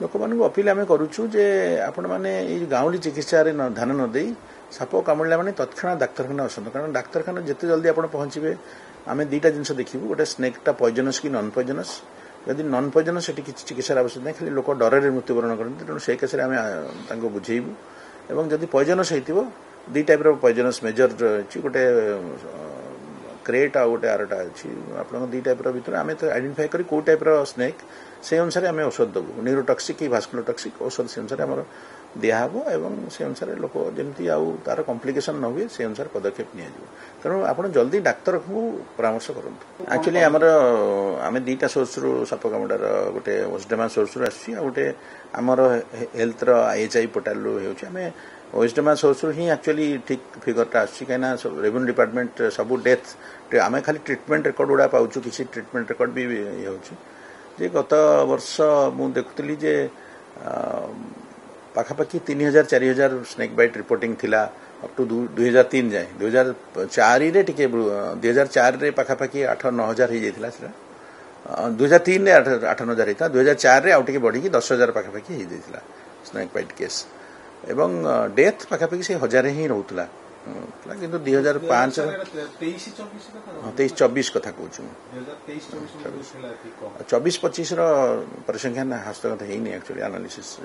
लोक मान अपील आम करुचु जे आपण मैंने गाँवली चिकित्सा ध्यान न दे साप कामुड़ा मैंने तत्क्षण डाक्तखाना आसतु कारण डाक्तखाना जिते जल्दी आप पहुंचे आम दुईटा जिन देखू गोटे स्नेकटा पॉइजनस कि नॉन पॉइजनस जदि नॉन पॉइजनस से किसी चिकित्सार आवश्यक नहीं खाली लोक डर मृत्युवरण करते तेणु से केस आम बुझेबू और जदि पॉइजनस हो दी टाइप पॉइजनस मेजर गोटे क्रेट आ गोटे आरटा अच्छी आप दी टाइप भर आम तो आइडेंटिफाई करी कौ टाइप स्नेक से अनुसार आम औषध देवु न्यूरोटॉक्सिक कि भास्कुलर टॉक्सिक औषध से अनुसार आम दिहब और से अनुसार लोक जमी तार कॉम्प्लिकेशन न हुए से अनुसार पदक्षेप नि तेणु आप जल्दी डाक्तर को परामर्श करूँ एक्चुअली आमर आम दुईटा सोर्स रु साप कामुड़ार गोटे ओस्डेमा सोर्स रु आसुची आ गोटे आमर हेल्थ IHI पोर्टाल रु आम ओस्डेमा सोर्स रु ही एक्चुअली ठीक फिगरटा आसुची कहीं रेवेन्यू डिपार्टमेंट सब डेथ आम खाली ट्रिटमेंट रेकर्ड गुड़ा पाचु किसी ट्रिटमेंट रेकर्ड भी ये हो गत वर्ष मु देखुली जे पाखापाखि 3000 4000 स्नेक बाइट रिपोर्टिंग थिला अप टू 2003 जाए 2004 रे टिके 2004 रे पाखापाखि 8-9,000 हो जाता 2003 रे 8-9,000 होता 2004 रे आउ टिके बढ़ी 10,000 पाखापाखि हो जाता स्नेक बाइट केस एवं डेथ पाखापाखि से 1000 ही रोला किंतु 2005 23-24 कथा कहूँ 24-25 परिसंख्यान हस्तगत है एक्चुअली एनालिसिस